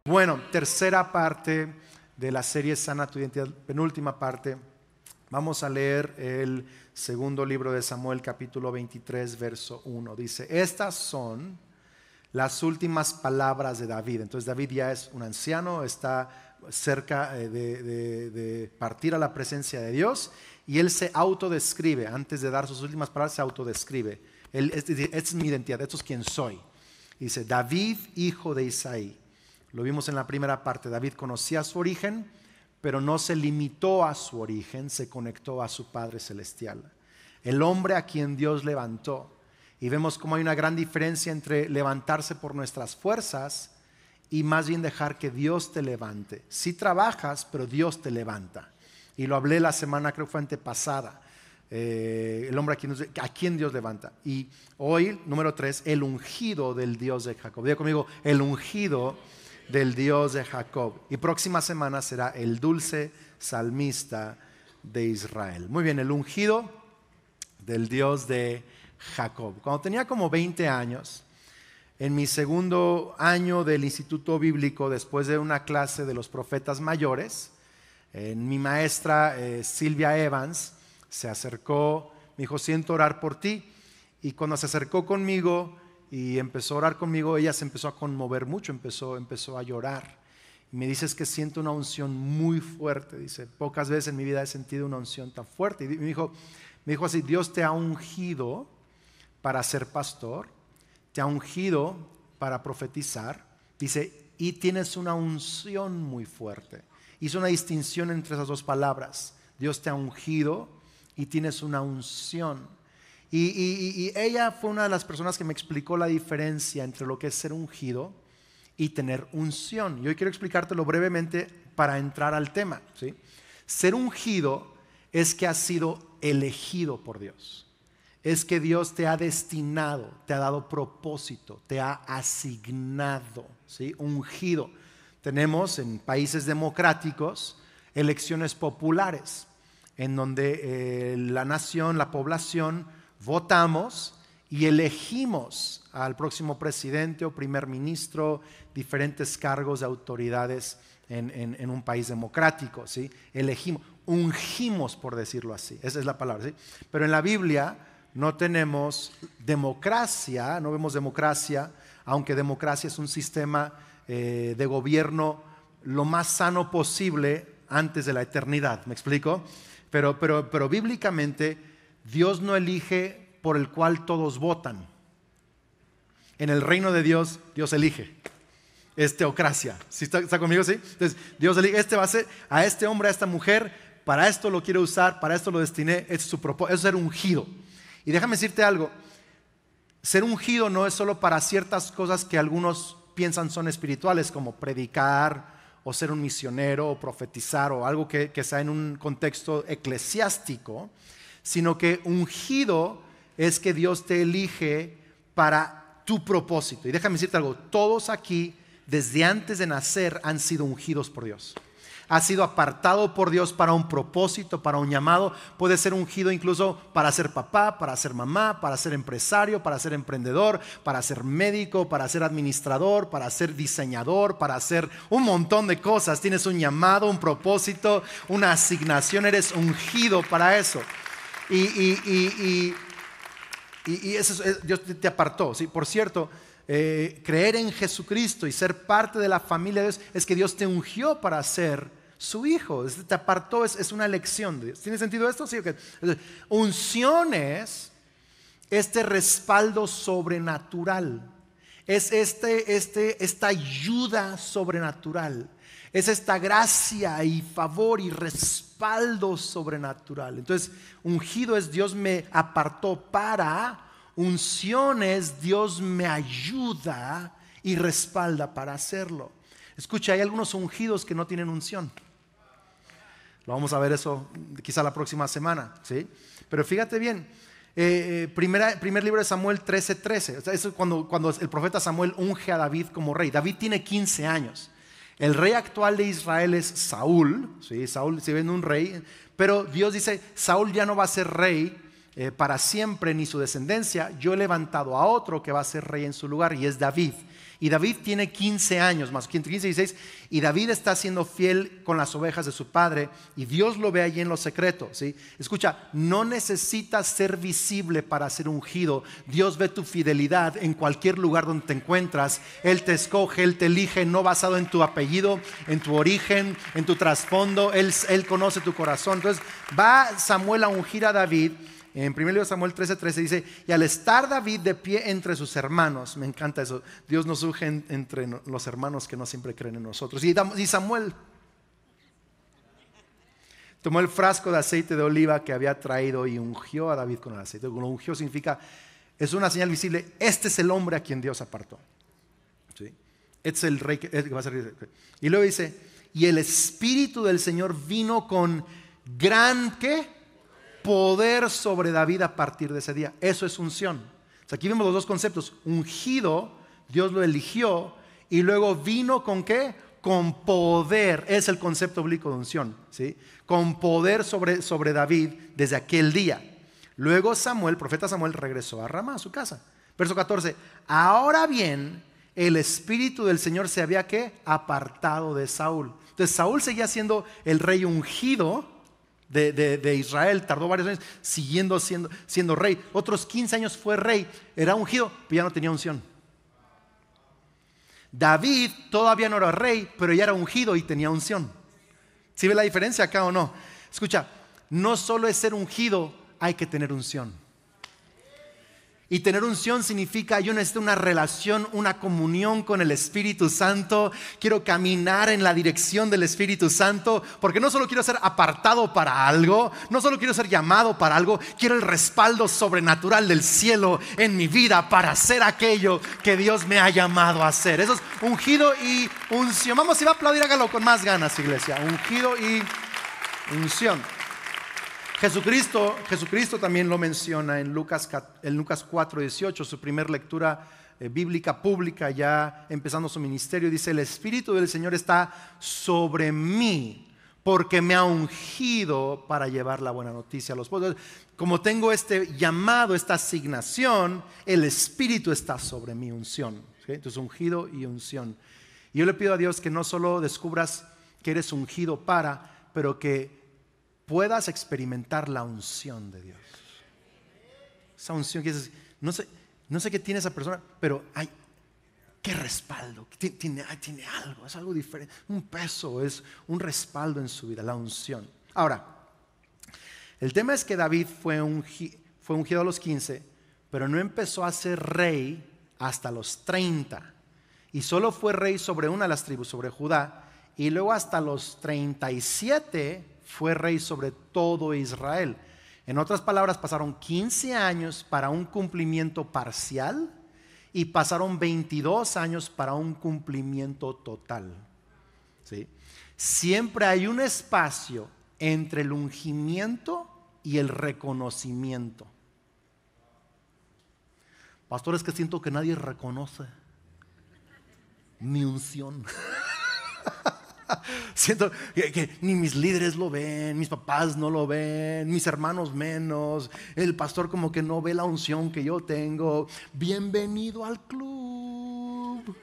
Bueno, tercera parte de la serie Sana tu Identidad, penúltima parte. Vamos a leer el segundo libro de Samuel, capítulo 23, verso 1. Dice, estas son las últimas palabras de David. Entonces David ya es un anciano, está cerca de partir a la presencia de Dios, y él se autodescribe. Antes de dar sus últimas palabras, se autodescribe. Esta es mi identidad, esto es quien soy. Dice, David, hijo de Isaí. Lo vimos en la primera parte. David conocía su origen, pero no se limitó a su origen, se conectó a su Padre Celestial. El hombre a quien Dios levantó. Y vemos cómo hay una gran diferencia entre levantarse por nuestras fuerzas y más bien dejar que Dios te levante. Sí trabajas, pero Dios te levanta. Y lo hablé la semana, creo que fue antepasada. El hombre a quien Dios levanta. Y hoy, número 3, el ungido del Dios de Jacob. Diga conmigo, el ungido del Dios de Jacob. Y próxima semana será el dulce salmista de Israel. Muy bien, el ungido del Dios de Jacob. Cuando tenía como 20 años, en mi segundo año del Instituto Bíblico, después de una clase de los profetas mayores, mi maestra Silvia Evans se acercó, me dijo, siento orar por ti. Y cuando se acercó conmigo y empezó a orar conmigo, ella se empezó a conmover mucho, empezó a llorar. Y me dice, es que siento una unción muy fuerte. Dice, pocas veces en mi vida he sentido una unción tan fuerte. Y me dijo así, Dios te ha ungido para ser pastor, te ha ungido para profetizar. Dice, y tienes una unción muy fuerte. Hizo una distinción entre esas dos palabras. Dios te ha ungido y tienes una unción. Y ella fue una de las personas que me explicó la diferencia entre lo que es ser ungido y tener unción. Y hoy quiero explicártelo brevemente para entrar al tema, ¿sí? Ser ungido es que has sido elegido por Dios. Es que Dios te ha destinado, te ha dado propósito, te ha asignado, ¿sí? Ungido. Tenemos en países democráticos elecciones populares en donde la nación, la población, votamos y elegimos al próximo presidente o primer ministro, diferentes cargos de autoridades en un país democrático, ¿sí? Elegimos, ungimos, por decirlo así, esa es la palabra, ¿sí? Pero en la Biblia no tenemos democracia, no vemos democracia, aunque democracia es un sistema de gobierno lo más sano posible antes de la eternidad, ¿me explico? Pero bíblicamente Dios no elige por el cual todos votan. En el reino de Dios, Dios elige. Es teocracia. ¿Sí está conmigo? ¿Sí? Entonces, Dios elige, este va a ser a este hombre, a esta mujer, para esto lo quiero usar, para esto lo destiné, es su propósito, es ser ungido. Y déjame decirte algo, ser ungido no es solo para ciertas cosas que algunos piensan son espirituales, como predicar, o ser un misionero, o profetizar, o algo que sea en un contexto eclesiástico, sino que ungido es que Dios te elige para tu propósito. Y déjame decirte algo, todos aquí, desde antes de nacer, han sido ungidos por Dios. Has sido apartado por Dios para un propósito, para un llamado. Puedes ser ungido incluso para ser papá, para ser mamá, para ser empresario, para ser emprendedor, para ser médico, para ser administrador, para ser diseñador, para hacer un montón de cosas. Tienes un llamado, un propósito, una asignación, eres ungido para eso. Y eso Dios te apartó, ¿sí? Por cierto, creer en Jesucristo y ser parte de la familia de Dios es que Dios te ungió para ser su hijo. Te apartó, es una elección. ¿Tiene sentido esto? Sí, okay. Unción es este respaldo sobrenatural. Es esta ayuda sobrenatural. Es esta gracia y favor y respaldo sobrenatural. Entonces, ungido es Dios me apartó para. Unción es Dios me ayuda y respalda para hacerlo. Escucha, hay algunos ungidos que no tienen unción. Lo vamos a ver eso quizá la próxima semana, ¿sí? Pero fíjate bien, primer libro de Samuel 13:13. O sea, eso es cuando el profeta Samuel unge a David como rey. David tiene 15 años. El rey actual de Israel es Saúl, ¿sí? Saúl, si ven un rey, pero Dios dice, Saúl ya no va a ser rey para siempre, ni su descendencia. Yo he levantado a otro que va a ser rey en su lugar, y es David. Y David tiene 15 años, más 15 y 16, y David está siendo fiel con las ovejas de su padre, y Dios lo ve allí en lo secreto, ¿sí? Escucha, no necesitas ser visible para ser ungido. Dios ve tu fidelidad en cualquier lugar donde te encuentras. Él te escoge, Él te elige, no basado en tu apellido, en tu origen, en tu trasfondo. Él conoce tu corazón. Entonces va Samuel a ungir a David. En 1 Samuel 13:13 dice: y al estar David de pie entre sus hermanos, me encanta eso, Dios nos unge entre los hermanos que no siempre creen en nosotros. Y Samuel tomó el frasco de aceite de oliva que había traído y ungió a David con el aceite. Lo ungió significa, es una señal visible, este es el hombre a quien Dios apartó, ¿sí? Este es el rey que va a ser rey. Y luego dice: y el Espíritu del Señor vino con gran, ¿qué? Poder sobre David a partir de ese día. Eso es unción. O sea, aquí vemos los dos conceptos: ungido, Dios lo eligió, y luego vino con ¿qué? Con poder. Es el concepto bíblico de unción, ¿sí? Con poder sobre David desde aquel día. Luego Samuel, profeta Samuel, regresó a Ramá, a su casa. Verso 14: ahora bien, el Espíritu del Señor se había ¿qué? Apartado de Saúl. Entonces Saúl seguía siendo el rey ungido de Israel, tardó varios años siguiendo siendo rey. Otros 15 años fue rey, era ungido, pero ya no tenía unción. David todavía no era rey, pero ya era ungido y tenía unción. ¿Sí ve la diferencia acá o no? Escucha, no solo es ser ungido, hay que tener unción. Y tener unción significa: yo necesito una relación, una comunión con el Espíritu Santo. Quiero caminar en la dirección del Espíritu Santo, porque no solo quiero ser apartado para algo, no solo quiero ser llamado para algo, quiero el respaldo sobrenatural del cielo en mi vida para hacer aquello que Dios me ha llamado a hacer. Eso es ungido y unción. Vamos, si va a aplaudir, hágalo con más ganas, iglesia. Ungido y unción. Jesucristo también lo menciona en Lucas 4:18, su primer lectura bíblica pública, ya empezando su ministerio. Dice: el Espíritu del Señor está sobre mí, porque me ha ungido para llevar la buena noticia a los pobres. Como tengo este llamado, esta asignación, el Espíritu está sobre mi unción, ¿sí? Entonces, ungido y unción. Y yo le pido a Dios que no solo descubras que eres ungido pero que puedas experimentar la unción de Dios. Esa unción que dices: no sé qué tiene esa persona, pero hay qué respaldo, tiene algo, es algo diferente, un peso, es un respaldo en su vida, la unción. Ahora, el tema es que David fue ungido a los 15, pero no empezó a ser rey hasta los 30, y solo fue rey sobre una de las tribus, sobre Judá, y luego hasta los 37 fue rey sobre todo Israel. En otras palabras, pasaron 15 años para un cumplimiento parcial y pasaron 22 años para un cumplimiento total, ¿sí? Siempre hay un espacio entre el ungimiento y el reconocimiento. Pastor, es que siento que nadie reconoce mi unción. Siento que ni mis líderes lo ven, mis papás no lo ven, mis hermanos menos, el pastor como que no ve la unción que yo tengo. Bienvenido al club.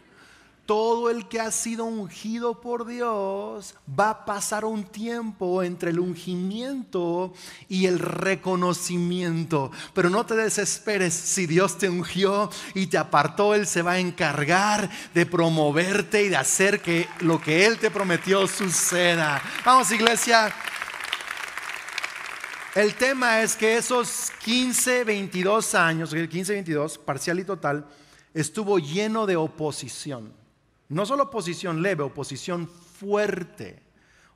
Todo el que ha sido ungido por Dios va a pasar un tiempo entre el ungimiento y el reconocimiento. Pero no te desesperes. Si Dios te ungió y te apartó, Él se va a encargar de promoverte y de hacer que lo que Él te prometió suceda. Vamos, iglesia. El tema es que esos 22 años, parcial y total, estuvo lleno de oposición. No solo oposición leve, oposición fuerte.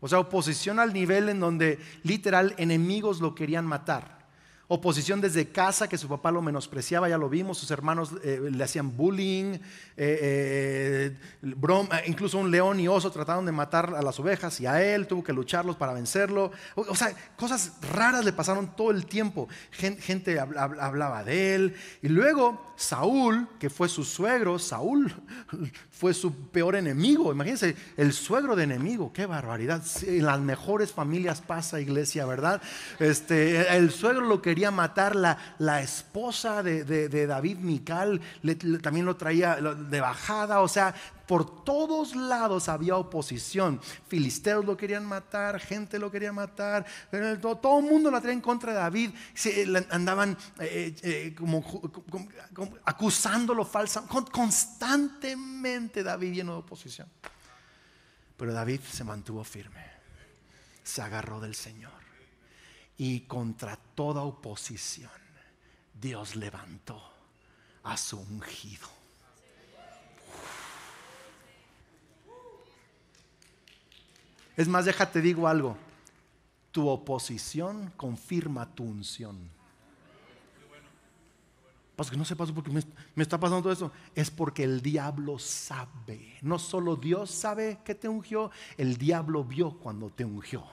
O sea, oposición al nivel en donde literal enemigos lo querían matar. Oposición desde casa, que su papá lo menospreciaba, ya lo vimos, sus hermanos le hacían bullying, broma, incluso un león y oso trataron de matar a las ovejas y a él tuvo que lucharlos para vencerlo. O sea, cosas raras le pasaron todo el tiempo. Gente hablaba de él. Y luego Saúl, que fue su suegro, Saúl fue su peor enemigo. Imagínense, el suegro de enemigo, qué barbaridad. En las mejores familias pasa, iglesia, ¿verdad? El suegro lo quería quería matar la esposa de David, Mical, también lo traía de bajada. O sea, por todos lados había oposición. Filisteos lo querían matar, gente lo quería matar, todo el mundo la traía en contra de David. Andaban como acusándolo falsamente. Constantemente David lleno de oposición. Pero David se mantuvo firme, se agarró del Señor, y contra toda oposición Dios levantó a su ungido. Es más, déjate digo algo, tu oposición confirma tu unción. Pasa que no sé, pasó porque me está pasando todo eso. Es porque el diablo sabe. No solo Dios sabe que te ungió, el diablo vio cuando te ungió.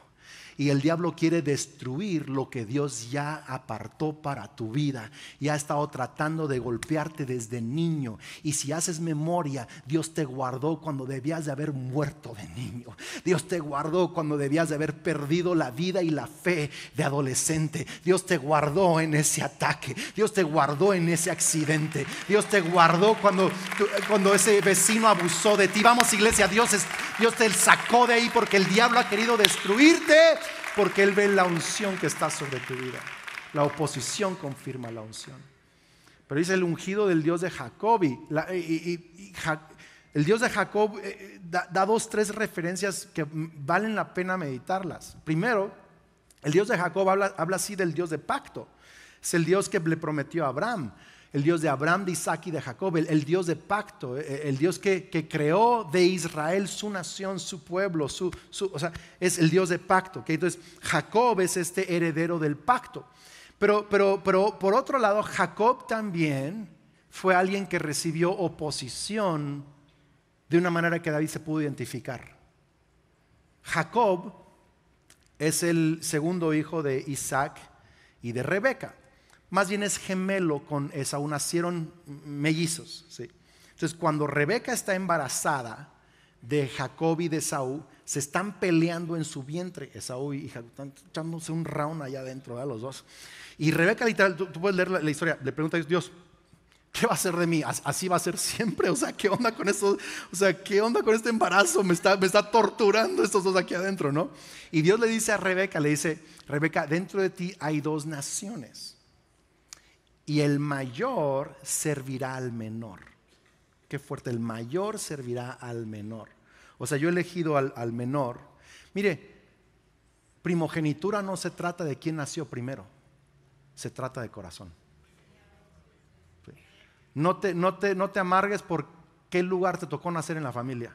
Y el diablo quiere destruir lo que Dios ya apartó para tu vida. Y ha estado tratando de golpearte desde niño. Y si haces memoria, Dios te guardó cuando debías de haber muerto de niño. Dios te guardó cuando debías de haber perdido la vida y la fe de adolescente. Dios te guardó en ese ataque. Dios te guardó en ese accidente. Dios te guardó cuando ese vecino abusó de ti. Vamos, iglesia, Dios te sacó de ahí porque el diablo ha querido destruirte. Porque Él ve la unción que está sobre tu vida. La oposición confirma la unción. Pero dice el ungido del Dios de Jacob. El Dios de Jacob da 2-3 referencias que valen la pena meditarlas. Primero, el Dios de Jacob habla así del Dios de pacto. Es el Dios que le prometió a Abraham. El Dios de Abraham, de Isaac y de Jacob, el Dios de pacto, el Dios que creó de Israel su nación, su pueblo, o sea, es el Dios de pacto. ¿Okay? Entonces, Jacob es este heredero del pacto. Pero por otro lado, Jacob también fue alguien que recibió oposición de una manera que David se pudo identificar. Jacob es el segundo hijo de Isaac y de Rebeca. Más bien es gemelo con Esaú, nacieron mellizos, ¿sí? Entonces cuando Rebeca está embarazada de Jacob y de Esaú, se están peleando en su vientre. Esaú y Jacob están echándose un round allá adentro, los dos. Y Rebeca literal, tú puedes leer la historia, le pregunta a Dios, ¿qué va a hacer de mí? ¿Así va a ser siempre? O sea, ¿qué onda con eso? O sea, ¿qué onda con este embarazo? Me está torturando estos dos aquí adentro, ¿no? Y Dios le dice a Rebeca, Rebeca, dentro de ti hay 2 naciones. Y el mayor servirá al menor. Qué fuerte, el mayor servirá al menor. O sea, yo he elegido al menor. Mire, primogenitura no se trata de quién nació primero, se trata de corazón. Sí. No te amargues por qué lugar te tocó nacer en la familia.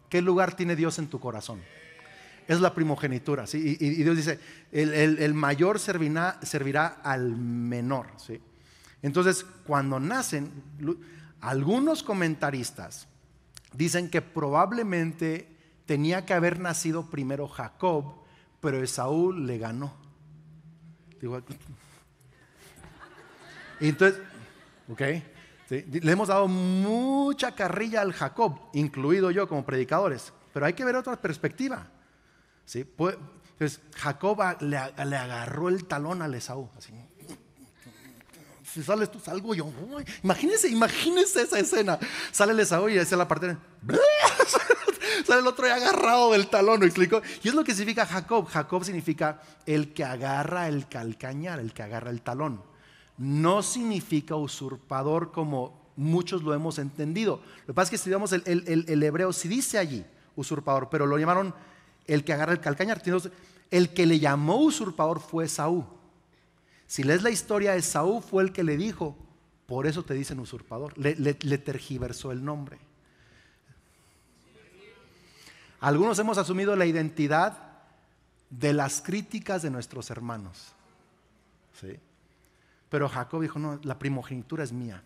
¿Qué lugar tiene Dios en tu corazón? Es la primogenitura, ¿sí? Y Dios dice, el mayor servirá al menor, ¿sí? Entonces, cuando nacen, algunos comentaristas dicen que probablemente tenía que haber nacido primero Jacob, pero Esaú le ganó. Y entonces, ¿sí? Le hemos dado mucha carrilla al Jacob, incluido yo como predicadores, pero hay que ver otra perspectiva, ¿sí? Entonces, Jacob le agarró el talón al Esaú, así. Si sales tú, salgo yo. Uy, imagínese esa escena. Sale el Esaú y hace la parte. Sale el otro ya agarrado del talón, ¿me explico? Y es lo que significa Jacob. Jacob significa el que agarra el calcañar, el que agarra el talón. No significa usurpador como muchos lo hemos entendido. Lo que pasa es que si estudiamos el hebreo, sí dice allí usurpador, pero lo llamaron el que agarra el calcañar. El que le llamó usurpador fue Esaú. Si lees la historia, Esaú fue el que le dijo, por eso te dicen usurpador. Le tergiversó el nombre. Algunos hemos asumido la identidad de las críticas de nuestros hermanos, ¿sí? Pero Jacob dijo, no, la primogenitura es mía.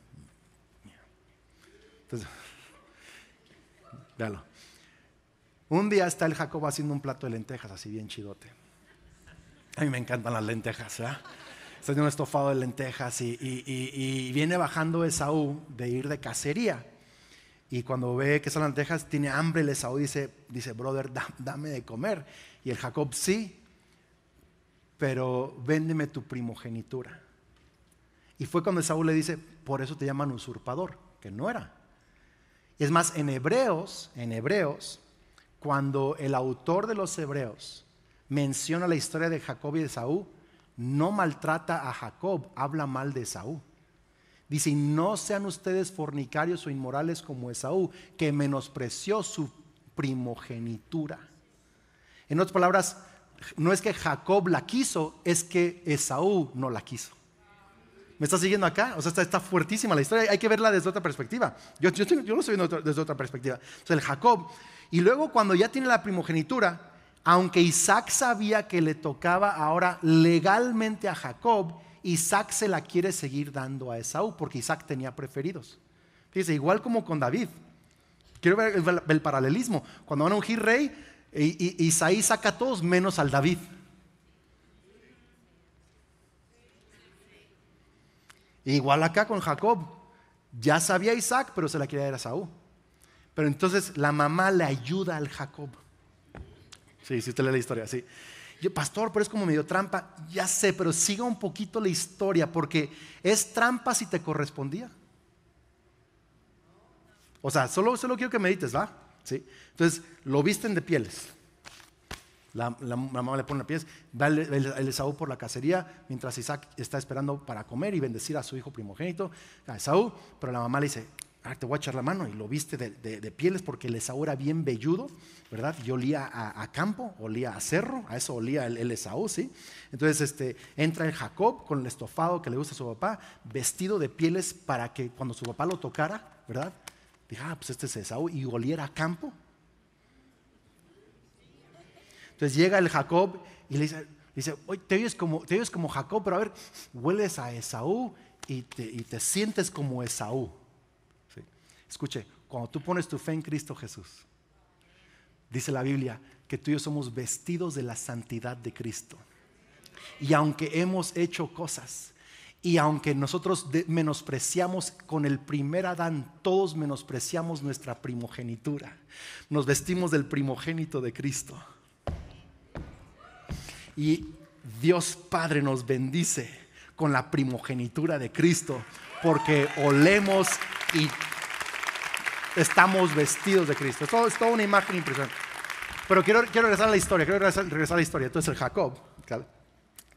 Entonces, véalo. Un día está el Jacob haciendo un plato de lentejas, así bien chidote. A mí me encantan las lentejas, ¿verdad? Está haciendo un estofado de lentejas y viene bajando Esaú de ir de cacería. Y cuando ve que son lentejas, tiene hambre. El Esaú dice brother, dame de comer. Y el Jacob, sí, pero véndeme tu primogenitura. Y fue cuando Esaú le dice, por eso te llaman usurpador, que no era. Es más, en Hebreos, cuando el autor de los Hebreos menciona la historia de Jacob y de Esaú, no maltrata a Jacob, habla mal de Esaú. Dice, y no sean ustedes fornicarios o inmorales como Esaú, que menospreció su primogenitura. En otras palabras, no es que Jacob la quiso, es que Esaú no la quiso. ¿Me estás siguiendo acá? O sea, está fuertísima la historia, hay que verla desde otra perspectiva. Yo lo estoy viendo desde otra perspectiva. O sea, el Jacob, y luego cuando ya tiene la primogenitura, aunque Isaac sabía que le tocaba ahora legalmente a Jacob, Isaac se la quiere seguir dando a Esaú, porque Isaac tenía preferidos. Fíjese, igual como con David. Quiero ver el paralelismo. Cuando van a ungir rey, Isaí saca a todos menos al David. Igual acá con Jacob, ya sabía Isaac, pero se la quería dar a Esaú. Pero entonces la mamá le ayuda al Jacob. Sí, si usted lee la historia, sí. Yo, pastor, pero es como medio trampa. Ya sé, pero siga un poquito la historia, porque es trampa si te correspondía. O sea, solo quiero que medites, ¿va? ¿Sí? Entonces, lo visten de pieles. La mamá le pone las pieles, va el Esaú por la cacería, mientras Isaac está esperando para comer y bendecir a su hijo primogénito, a Esaú, pero la mamá le dice, te voy a echar la mano, y lo viste de pieles, porque el Esaú era bien velludo, ¿verdad? Y olía a campo, olía a cerro, a eso olía el Esaú, ¿sí? Entonces entra el Jacob con el estofado que le gusta a su papá, vestido de pieles para que cuando su papá lo tocara, ¿verdad? Dije, pues este es Esaú, y oliera a campo. Entonces llega el Jacob y le dice, oye, te oyes como Jacob, pero a ver, hueles a Esaú y te sientes como Esaú. ¿Sí? Escuche, cuando tú pones tu fe en Cristo Jesús, dice la Biblia que tú y yo somos vestidos de la santidad de Cristo. Y aunque hemos hecho cosas, y aunque nosotros menospreciamos con el primer Adán, todos menospreciamos nuestra primogenitura, nos vestimos del primogénito de Cristo. Y Dios Padre nos bendice con la primogenitura de Cristo, porque olemos y estamos vestidos de Cristo. Esto es toda una imagen impresionante. Pero quiero regresar a la historia. Entonces el Jacob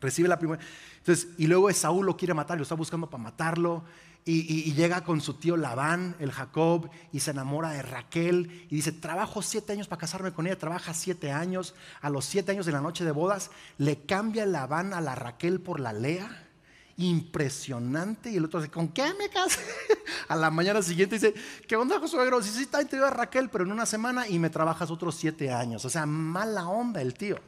recibe la primogenitura. Entonces, y luego Esaú lo quiere matar, lo está buscando para matarlo. Y llega con su tío Labán, el Jacob, y se enamora de Raquel y dice, trabajo 7 años para casarme con ella. Trabaja 7 años. A los 7 años, en la noche de bodas, le cambia Labán a la Raquel por la Lea. Impresionante. Y el otro dice, ¿con qué me casé? A la mañana siguiente dice, ¿qué onda, suegro? Sí, está interior a Raquel, pero en una semana, y me trabajas otros 7 años. O sea, mala onda el tío.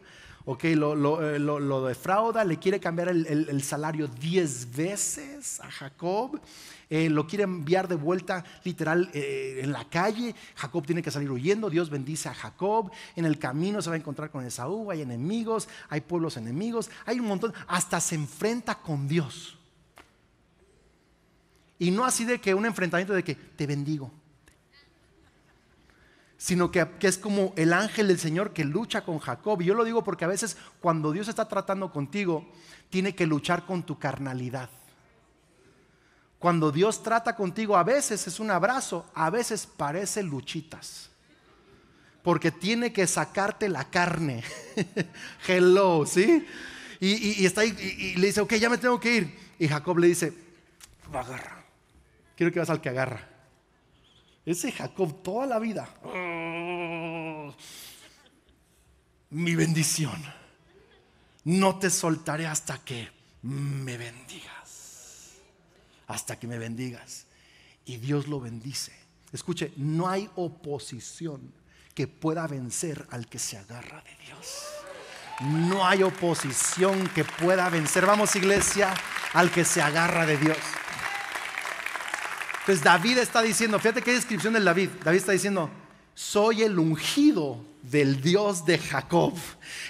Ok, lo defrauda, le quiere cambiar el salario 10 veces a Jacob, lo quiere enviar de vuelta literal en la calle. Jacob tiene que salir huyendo. Dios bendice a Jacob. En el camino se va a encontrar con Esaú, hay enemigos, hay pueblos enemigos, hay un montón, hasta se enfrenta con Dios. Y no así de que un enfrentamiento de que te bendigo, sino que es como el ángel del Señor que lucha con Jacob. Y yo lo digo porque a veces cuando Dios está tratando contigo, tiene que luchar con tu carnalidad. Cuando Dios trata contigo, a veces es un abrazo, a veces parece luchitas, porque tiene que sacarte la carne. Hello, ¿sí? Y está ahí y le dice, ok, ya me tengo que ir. Y Jacob le dice, agarra, quiero que vas al que agarra. Ese Jacob toda la vida, mi bendición, no te soltaré hasta que me bendigas, hasta que me bendigas. Y Dios lo bendice. Escuche, no hay oposición que pueda vencer al que se agarra de Dios. No hay oposición que pueda vencer, vamos iglesia, al que se agarra de Dios. Entonces David está diciendo, fíjate qué descripción del David. David está diciendo, soy el ungido del Dios de Jacob.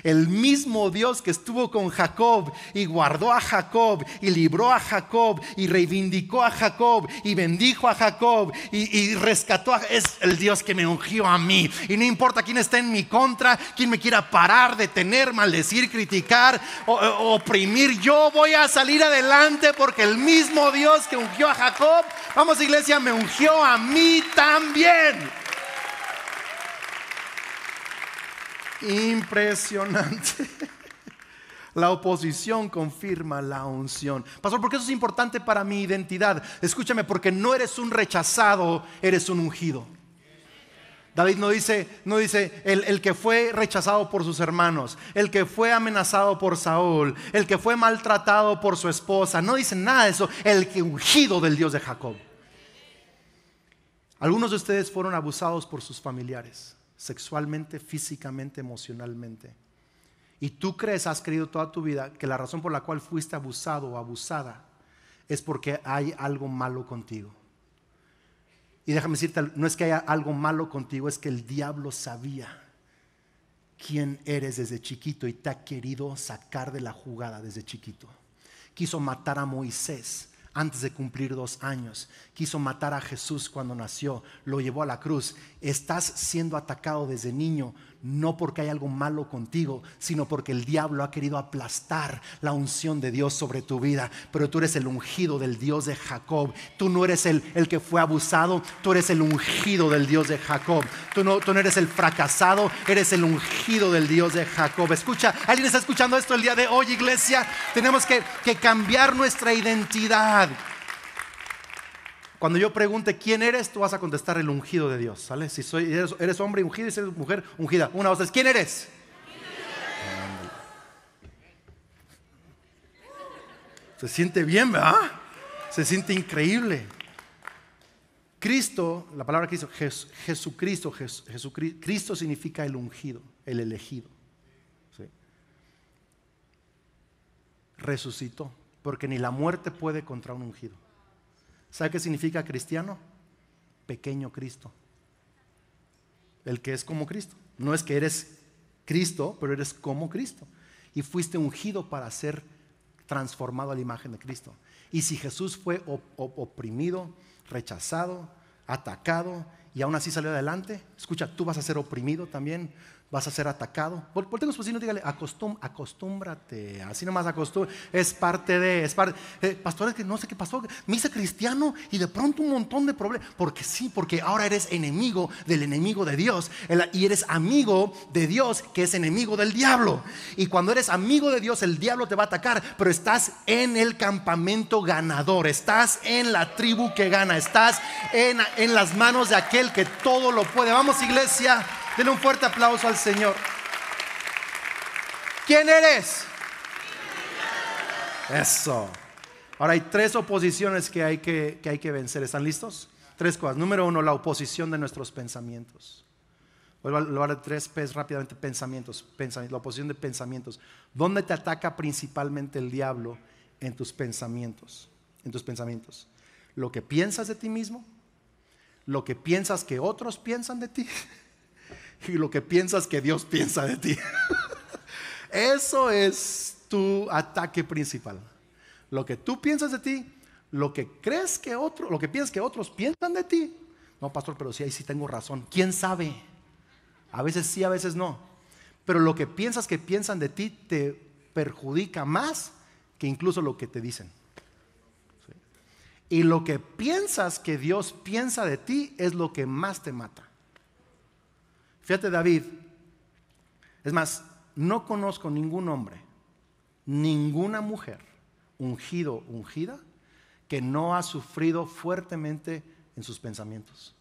El mismo Dios que estuvo con Jacob y guardó a Jacob y libró a Jacob y reivindicó a Jacob y bendijo a Jacob y rescató es el Dios que me ungió a mí. Y no importa quién está en mi contra, quién me quiera parar, detener, maldecir, criticar o oprimir, yo voy a salir adelante porque el mismo Dios que ungió a Jacob, vamos iglesia, me ungió a mí también. Impresionante. La oposición confirma la unción. Pastor, ¿por qué eso es importante para mi identidad? Escúchame, porque no eres un rechazado, eres un ungido. David no dice el que fue rechazado por sus hermanos, el que fue amenazado por Saúl, el que fue maltratado por su esposa. No dice nada de eso. El que ungido del Dios de Jacob. Algunos de ustedes fueron abusados por sus familiares, sexualmente, físicamente, emocionalmente. Y tú has creído toda tu vida que la razón por la cual fuiste abusado o abusada es porque hay algo malo contigo. Y déjame decirte, no es que haya algo malo contigo, es que el diablo sabía quién eres desde chiquito y te ha querido sacar de la jugada desde chiquito. Quiso matar a Moisés antes de cumplir 2 años. Quiso matar a Jesús cuando nació. Lo llevó a la cruz. Estás siendo atacado desde niño, no porque hay algo malo contigo, sino porque el diablo ha querido aplastar la unción de Dios sobre tu vida. Pero tú eres el ungido del Dios de Jacob. Tú no eres el que fue abusado, tú eres el ungido del Dios de Jacob. Tú no eres el fracasado, eres el ungido del Dios de Jacob. Escucha, ¿alguien está escuchando esto el día de hoy, iglesia? Tenemos que cambiar nuestra identidad. Cuando yo pregunte quién eres, tú vas a contestar el ungido de Dios, ¿sale? Si eres hombre ungido y si eres mujer ungida. Una, dos, tres. ¿Quién eres? Se siente bien, ¿verdad? Se siente increíble. Cristo, la palabra Cristo, Jesucristo, Cristo significa el ungido, el elegido. ¿Sí? Resucitó, porque ni la muerte puede contra un ungido. ¿Sabe qué significa cristiano? Pequeño Cristo. El que es como Cristo. No es que eres Cristo, pero eres como Cristo. Y fuiste ungido para ser transformado a la imagen de Cristo. Y si Jesús fue oprimido, rechazado, atacado, y aún así salió adelante, escucha, tú vas a ser oprimido también, vas a ser atacado. Voltea a su vecino y dígale, acostúmbrate, así nomás acostúmbrate, es parte de, pastor, es que no sé qué pasó, me hice cristiano y de pronto un montón de problemas, porque sí, porque ahora eres enemigo del enemigo de Dios, y eres amigo de Dios que es enemigo del diablo, y cuando eres amigo de Dios el diablo te va a atacar, pero estás en el campamento ganador, estás en la tribu que gana, estás en las manos de aquel que todo lo puede. Vamos, iglesia, denle un fuerte aplauso al Señor. ¿Quién eres? Eso. Ahora hay 3 oposiciones que hay que vencer. ¿Están listos? 3 cosas. Número 1, la oposición de nuestros pensamientos. Voy a hablar de 3 P's rápidamente. Pensamientos. La oposición de pensamientos. ¿Dónde te ataca principalmente el diablo? En tus pensamientos. En tus pensamientos. Lo que piensas de ti mismo, lo que piensas que otros piensan de ti y lo que piensas que Dios piensa de ti. Eso es tu ataque principal. Lo que tú piensas de ti, lo que crees que lo que piensas que otros piensan de ti. No, pastor, pero sí, ahí sí tengo razón. ¿Quién sabe? A veces sí, a veces no. Pero lo que piensas que piensan de ti te perjudica más que incluso lo que te dicen. ¿Sí? Y lo que piensas que Dios piensa de ti es lo que más te mata. Fíjate, David, es más, no conozco ningún hombre, ninguna mujer, ungido, ungida, que no ha sufrido fuertemente en sus pensamientos.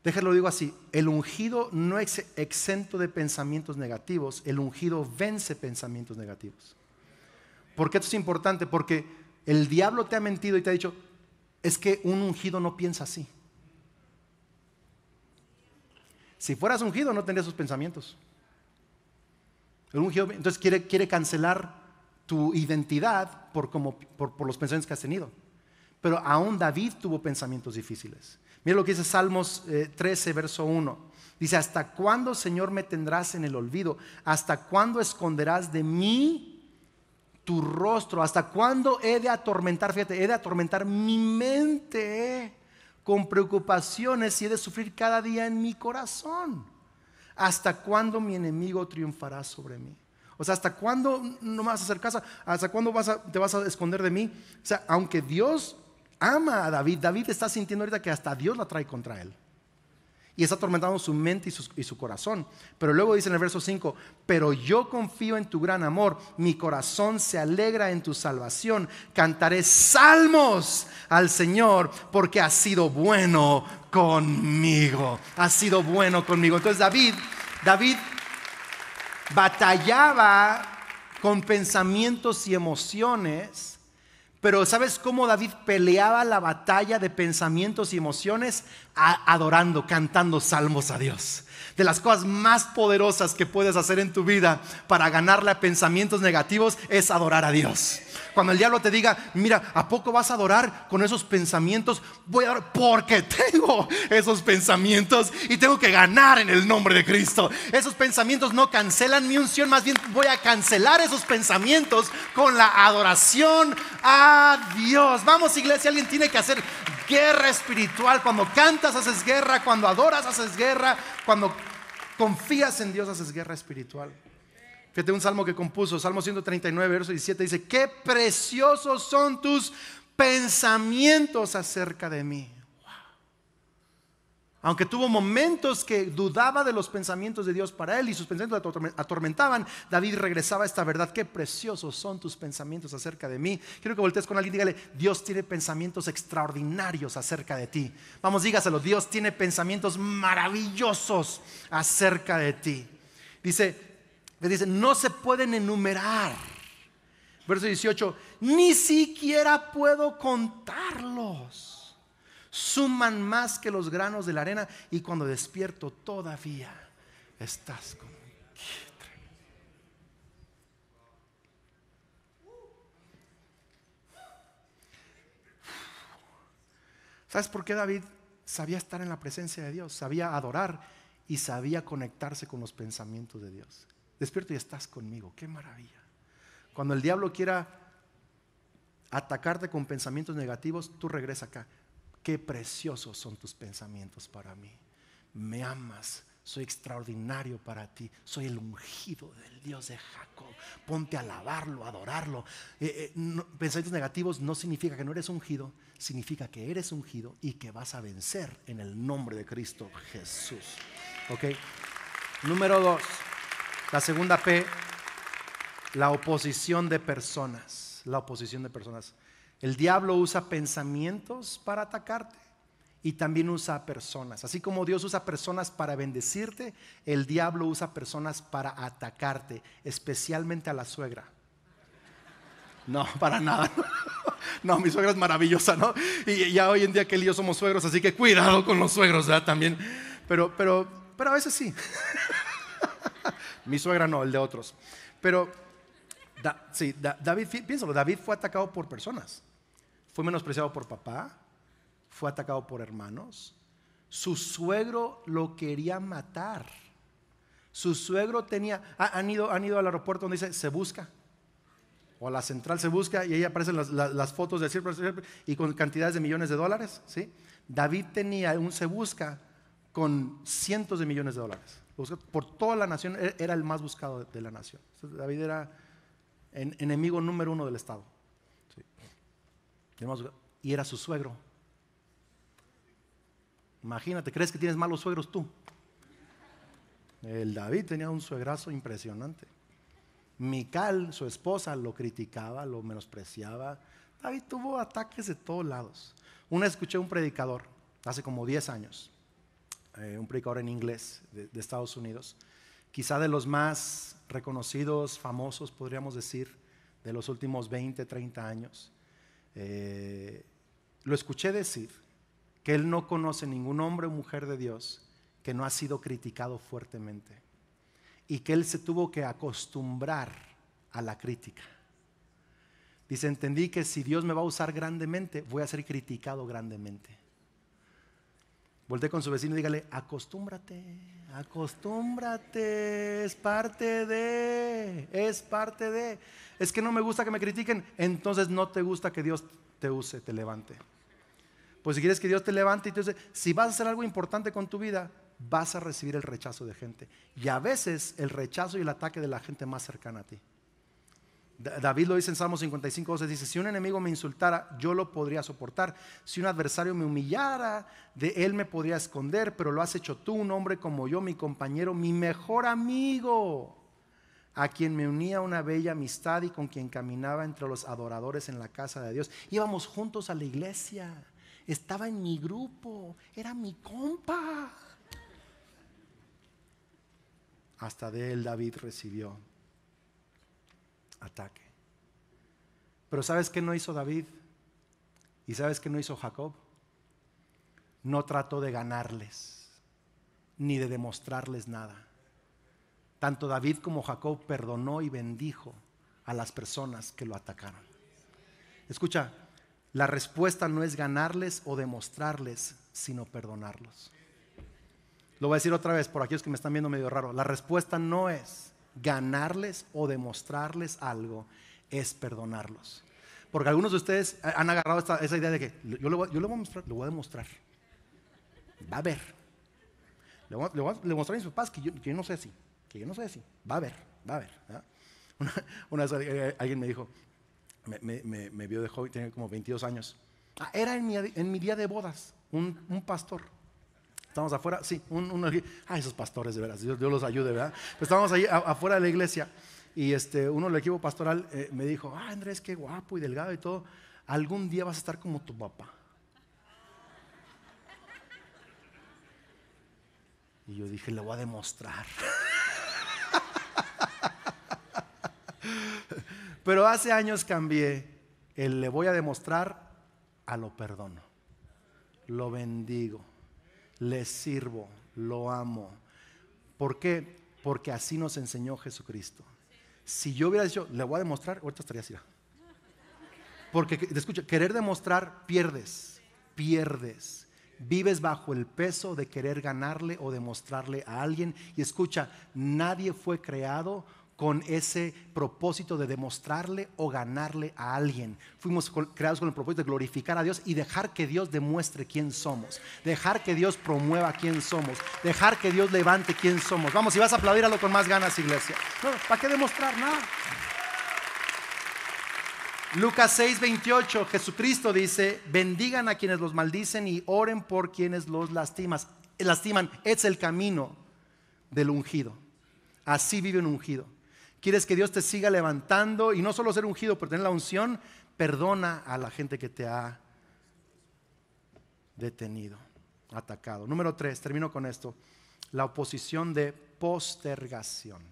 Déjalo digo así, el ungido no es exento de pensamientos negativos, el ungido vence pensamientos negativos. ¿Por qué esto es importante? Porque el diablo te ha mentido y te ha dicho, es que un ungido no piensa así. Si fueras ungido no tendrías esos pensamientos. El ungido entonces quiere cancelar tu identidad por los pensamientos que has tenido. Pero aún David tuvo pensamientos difíciles. Mira lo que dice Salmos 13, verso 1. Dice, ¿hasta cuándo, Señor, me tendrás en el olvido? ¿Hasta cuándo esconderás de mí tu rostro? ¿Hasta cuándo he de atormentar? Fíjate, he de atormentar mi mente con preocupaciones y he de sufrir cada día en mi corazón. ¿Hasta cuándo mi enemigo triunfará sobre mí? O sea, ¿hasta cuándo no me vas a hacer caso? ¿Hasta cuándo te vas a esconder de mí? O sea, aunque Dios ama a David, David está sintiendo ahorita que hasta Dios la trae contra él. Y está atormentando su mente y su corazón. Pero luego dice en el verso 5, pero yo confío en tu gran amor, mi corazón se alegra en tu salvación, cantaré salmos al Señor porque ha sido bueno conmigo. Ha sido bueno conmigo. Entonces David batallaba con pensamientos y emociones. Pero ¿sabes cómo David peleaba la batalla de pensamientos y emociones? Adorando, cantando salmos a Dios. De las cosas más poderosas que puedes hacer en tu vida para ganarle a pensamientos negativos es adorar a Dios. Cuando el diablo te diga, mira, ¿a poco vas a adorar con esos pensamientos? Voy a adorar porque tengo esos pensamientos y tengo que ganar en el nombre de Cristo. Esos pensamientos no cancelan mi unción, más bien voy a cancelar esos pensamientos con la adoración a Dios. Vamos, iglesia, alguien tiene que hacer guerra espiritual. Cuando cantas haces guerra, cuando adoras haces guerra, cuando confías en Dios haces guerra espiritual. Fíjate un salmo que compuso, Salmo 139, verso 17, dice, qué preciosos son tus pensamientos acerca de mí. Wow. Aunque tuvo momentos que dudaba de los pensamientos de Dios para él y sus pensamientos le atormentaban, David regresaba a esta verdad, qué preciosos son tus pensamientos acerca de mí. Quiero que voltees con alguien y dígale, Dios tiene pensamientos extraordinarios acerca de ti. Vamos, dígaselo, Dios tiene pensamientos maravillosos acerca de ti. Dice, no se pueden enumerar. Verso 18, ni siquiera puedo contarlos. Suman más que los granos de la arena y cuando despierto todavía estás conmigo. ¿Sabes por qué David sabía estar en la presencia de Dios? Sabía adorar y sabía conectarse con los pensamientos de Dios. Despierto y estás conmigo, qué maravilla. Cuando el diablo quiera atacarte con pensamientos negativos, tú regresa acá. Qué preciosos son tus pensamientos para mí. Me amas, soy extraordinario para ti. Soy el ungido del Dios de Jacob. Ponte a alabarlo, a adorarlo. Pensamientos negativos no significa que no eres ungido, significa que eres ungido y que vas a vencer en el nombre de Cristo Jesús. Ok. Número 2. La segunda P, la oposición de personas. La oposición de personas. El diablo usa pensamientos para atacarte y también usa personas. Así como Dios usa personas para bendecirte, el diablo usa personas para atacarte, especialmente a la suegra. No, para nada. No, mi suegra es maravillosa, ¿no? Y ya hoy en día que él y yo somos suegros, así que cuidado con los suegros, ¿verdad? También. Pero a veces sí. Mi suegra no, el de otros. Pero David, piénsalo, David fue atacado por personas. Fue menospreciado por papá, fue atacado por hermanos. Su suegro lo quería matar. Su suegro tenía, han ido al aeropuerto donde dice se busca, o a la central se busca, y ahí aparecen las fotos del cielo y con cantidades de millones de dólares, ¿sí? David tenía un se busca con cientos de millones de dólares. Por toda la nación, era el más buscado de la nación. David era enemigo número 1 del Estado, ¿sí? Y era su suegro. Imagínate, ¿crees que tienes malos suegros tú? El David tenía un suegrazo impresionante. Mical, su esposa, lo criticaba, lo menospreciaba. David tuvo ataques de todos lados. Una vez escuché un predicador, hace como 10 años, un predicador en inglés de Estados Unidos, quizá de los más reconocidos, famosos, podríamos decir, de los últimos 20, 30 años. Lo escuché decir que él no conoce ningún hombre o mujer de Dios que no ha sido criticado fuertemente y que él se tuvo que acostumbrar a la crítica. Dice, entendí que si Dios me va a usar grandemente, voy a ser criticado grandemente. Voltea con su vecino y dígale, acostúmbrate, acostúmbrate, es parte de. Es que no me gusta que me critiquen, entonces no te gusta que Dios te use, te levante. Pues si quieres que Dios te levante, entonces si vas a hacer algo importante con tu vida, vas a recibir el rechazo de gente. Y a veces el rechazo y el ataque de la gente más cercana a ti. David lo dice en Salmo 55:12, dice, si un enemigo me insultara, yo lo podría soportar. Si un adversario me humillara, de él me podría esconder, pero lo has hecho tú, un hombre como yo, mi compañero, mi mejor amigo, a quien me unía una bella amistad y con quien caminaba entre los adoradores en la casa de Dios. Íbamos juntos a la iglesia, estaba en mi grupo, era mi compa. Hasta de él David recibió ataque. Pero ¿sabes qué no hizo David? ¿Y sabes qué no hizo Jacob? No trató de ganarles, ni de demostrarles nada. Tanto David como Jacob perdonó y bendijo a las personas que lo atacaron. Escucha, la respuesta no es ganarles o demostrarles, sino perdonarlos. Lo voy a decir otra vez por aquellos que me están viendo medio raro. La respuesta no es ganarles o demostrarles algo, es perdonarlos. Porque algunos de ustedes han agarrado esa idea de que yo le voy a demostrar. Va a ver. Le voy a demostrar a mis papás que yo no sé así. Que yo no soy así. Va a ver. ¿Verdad? Una vez alguien me dijo, me vio de joven, tenía como 22 años. Era en mi día de bodas, un pastor. Estábamos afuera, sí, esos pastores de veras, Dios los ayude, ¿verdad? Pues estábamos ahí afuera de la iglesia y uno del equipo pastoral me dijo, Andrés, qué guapo y delgado y todo, algún día vas a estar como tu papá. Y yo dije, le voy a demostrar. Pero hace años cambié el le voy a demostrar a lo perdono, lo bendigo, le sirvo, lo amo. ¿Por qué? Porque así nos enseñó Jesucristo. Si yo hubiera dicho, le voy a demostrar, ahorita estaría así. Porque, escucha, querer demostrar, pierdes. Vives bajo el peso de querer ganarle o demostrarle a alguien. Y escucha, nadie fue creado con ese propósito de demostrarle o ganarle a alguien. Fuimos creados con el propósito de glorificar a Dios y dejar que Dios demuestre quién somos, dejar que Dios promueva quién somos, dejar que Dios levante quién somos. Vamos, si vas a aplaudir, hazlo con más ganas, iglesia. No, ¿para qué demostrar nada? Lucas 6:28, Jesucristo dice, bendigan a quienes los maldicen y oren por quienes los lastiman. Es el camino del ungido. Así vive un ungido. ¿Quieres que Dios te siga levantando? Y no solo ser ungido, pero tener la unción. Perdona a la gente que te ha detenido, atacado. Número 3, termino con esto. La oposición de postergación.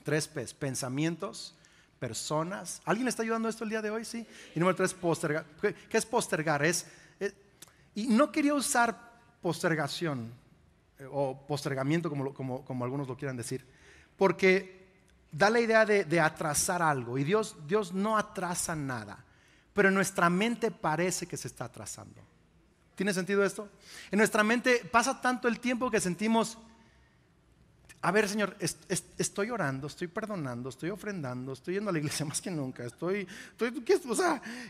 3 P's, pensamientos, personas. ¿Alguien le está ayudando a esto el día de hoy? Sí. Y número 3, postergar. ¿Qué es postergar? Y no quería usar postergación o postergamiento como algunos lo quieran decir, porque da la idea de atrasar algo. Y Dios no atrasa nada, pero en nuestra mente parece que se está atrasando. ¿Tiene sentido esto? En nuestra mente pasa tanto el tiempo que sentimos, a ver, Señor, estoy orando, estoy perdonando, estoy ofrendando, estoy yendo a la iglesia más que nunca,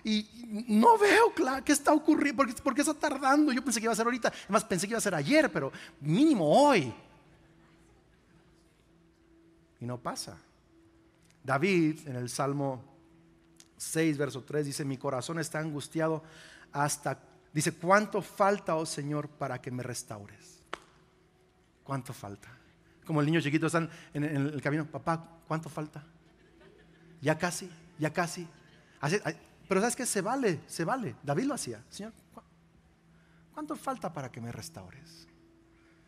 y no veo claro qué está ocurriendo, ¿por qué está tardando? Yo pensé que iba a ser ahorita, además pensé que iba a ser ayer, pero mínimo hoy. Y no pasa. David en el Salmo 6, verso 3 dice, mi corazón está angustiado dice, ¿cuánto falta, oh Señor, para que me restaures? ¿Cuánto falta? Como el niño chiquito, están en el camino, papá, ¿cuánto falta? Ya casi. Pero ¿sabes qué? Se vale. David lo hacía. Señor, ¿cuánto falta para que me restaures?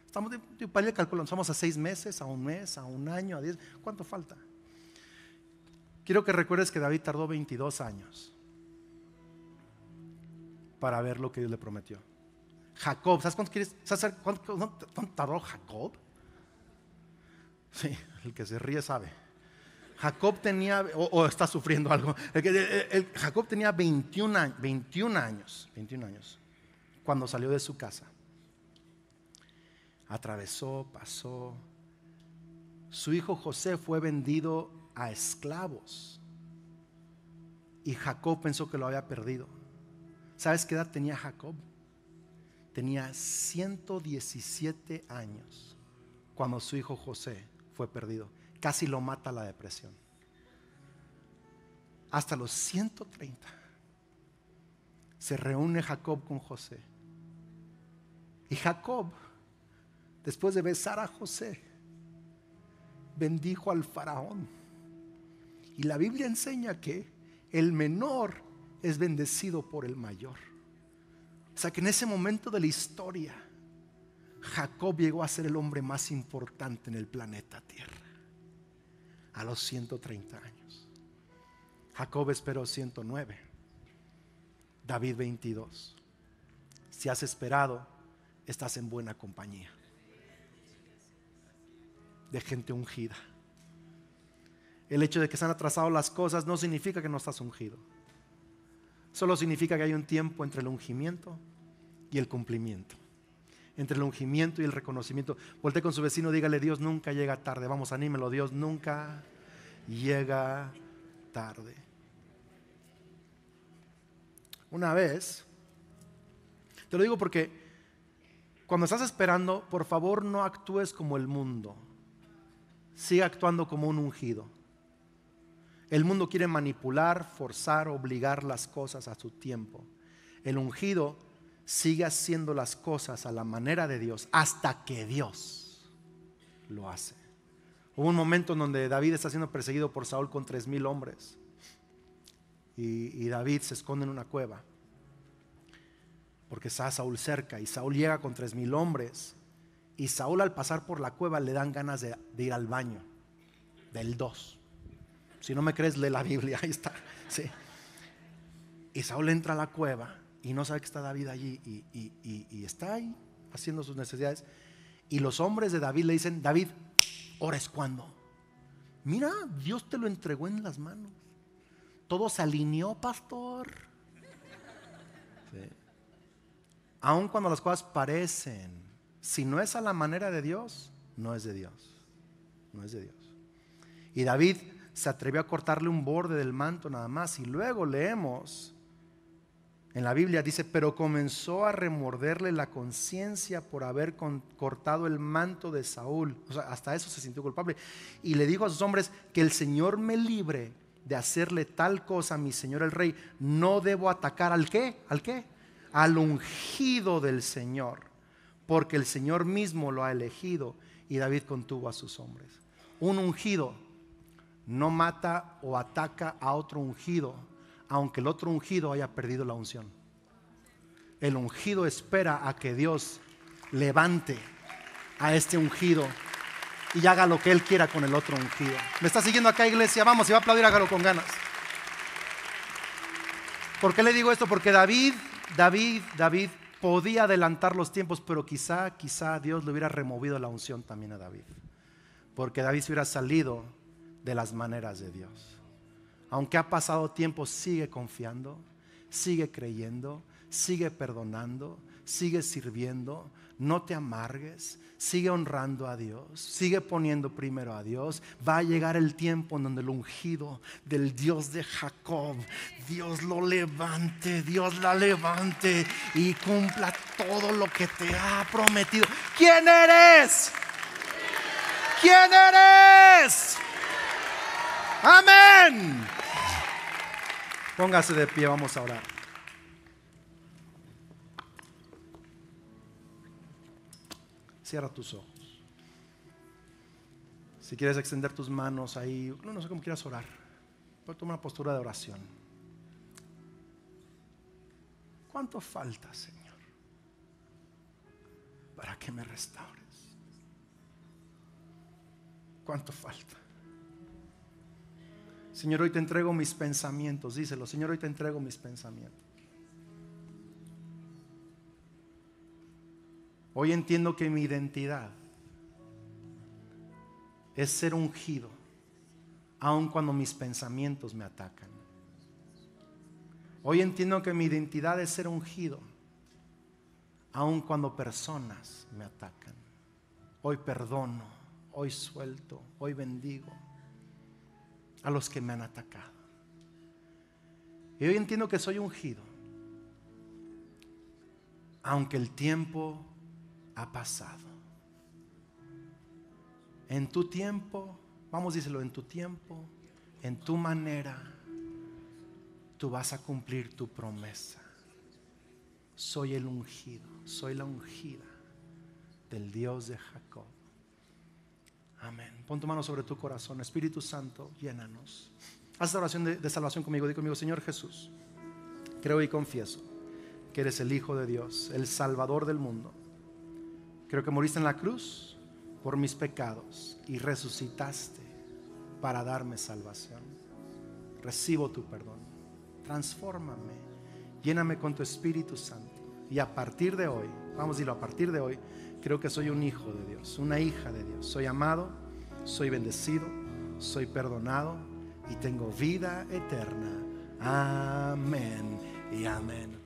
Estamos para el cálculo, estamos a 6 meses, a 1 mes, a 1 año, a 10. ¿Cuánto falta? Quiero que recuerdes que David tardó 22 años para ver lo que Dios le prometió. Jacob, ¿sabes cuánto tardó Jacob? Sí, el que se ríe sabe. Jacob tenía, o está sufriendo algo. Jacob tenía 21 años cuando salió de su casa. Atravesó, pasó. Su hijo José fue vendido a esclavos y Jacob pensó que lo había perdido. ¿Sabes qué edad tenía Jacob? Tenía 117 años cuando su hijo José fue perdido. Casi lo mata la depresión. Hasta los 130 se reúne Jacob con José. Y Jacob, después de besar a José, bendijo al faraón. Y la Biblia enseña que el menor es bendecido por el mayor. O sea que en ese momento de la historia, Jacob llegó a ser el hombre más importante en el planeta Tierra. A los 130 años. Jacob esperó 109. David 22. Si has esperado, estás en buena compañía de gente ungida. El hecho de que se han atrasado las cosas no significa que no estás ungido. Solo significa que hay un tiempo entre el ungimiento y el cumplimiento. Entre el ungimiento y el reconocimiento. Voltea con su vecino, dígale: Dios nunca llega tarde. Vamos, anímelo: Dios nunca llega tarde. Una vez, te lo digo porque cuando estás esperando, por favor no actúes como el mundo. Sigue actuando como un ungido. El mundo quiere manipular, forzar, obligar las cosas a su tiempo. El ungido sigue haciendo las cosas a la manera de Dios hasta que Dios lo hace. Hubo un momento en donde David está siendo perseguido por Saúl con 3,000 hombres. Y David se esconde en una cueva porque está Saúl cerca. Y Saúl llega con 3,000 hombres. Y Saúl, al pasar por la cueva, le dan ganas de ir al baño. Del 2. Si no me crees, lee la Biblia, ahí está. Sí. Y Saúl entra a la cueva y no sabe que está David allí. Y está ahí haciendo sus necesidades. Y los hombres de David le dicen: David, ahora es cuando. Mira, Dios te lo entregó en las manos. Todo se alineó, pastor. Sí. Aun cuando las cosas parecen, si no es a la manera de Dios, no es de Dios. No es de Dios. Y David se atrevió a cortarle un borde del manto nada más. Y luego leemos en la Biblia, dice: pero comenzó a remorderle la conciencia por haber cortado el manto de Saúl. O sea, hasta eso se sintió culpable. Y le dijo a sus hombres: que el Señor me libre de hacerle tal cosa a mi señor el rey. No debo atacar ¿al qué? ¿Al qué? Al ungido del Señor, porque el Señor mismo lo ha elegido. Y David contuvo a sus hombres. Un ungido no mata o ataca a otro ungido, aunque el otro ungido haya perdido la unción. El ungido espera a que Dios levante a este ungido y haga lo que Él quiera con el otro ungido. ¿Me está siguiendo acá, iglesia? Vamos, si va a aplaudir, hágalo con ganas. ¿Por qué le digo esto? Porque David podía adelantar los tiempos, pero quizá Dios le hubiera removido la unción también a David, porque David se hubiera salido de las maneras de Dios. Aunque ha pasado tiempo, sigue confiando, sigue creyendo, sigue perdonando, sigue sirviendo. No te amargues, sigue honrando a Dios, sigue poniendo primero a Dios. Va a llegar el tiempo en donde el ungido del Dios de Jacob, Dios lo levante, Dios la levante y cumpla todo lo que te ha prometido. ¿Quién eres? ¿Quién eres? Amén. Póngase de pie, vamos a orar. Cierra tus ojos. Si quieres extender tus manos ahí, no sé cómo quieras orar, pero toma una postura de oración. ¿Cuánto falta, Señor, para que me restaures? ¿Cuánto falta? Señor, hoy te entrego mis pensamientos. Díselo: Señor, hoy te entrego mis pensamientos. Hoy entiendo que mi identidad es ser ungido aun cuando mis pensamientos me atacan. Hoy entiendo que mi identidad es ser ungido, aun cuando personas me atacan. Hoy perdono, hoy suelto, hoy bendigo a los que me han atacado. Y hoy entiendo que soy ungido, aunque el tiempo ha pasado. En tu tiempo, vamos, díselo, en tu tiempo, en tu manera, tú vas a cumplir tu promesa. Soy el ungido, soy la ungida del Dios de Jacob. Amén. Pon tu mano sobre tu corazón. Espíritu Santo, llénanos. Haz esta oración de salvación conmigo. Di conmigo: Señor Jesús, creo y confieso que eres el Hijo de Dios, el Salvador del mundo. Creo que moriste en la cruz por mis pecados y resucitaste para darme salvación. Recibo tu perdón. Transfórmame, lléname con tu Espíritu Santo. Y a partir de hoy, vamos a decirlo, a partir de hoy, creo que soy un hijo de Dios, una hija de Dios. Soy amado, soy bendecido, soy perdonado y tengo vida eterna. Amén y amén.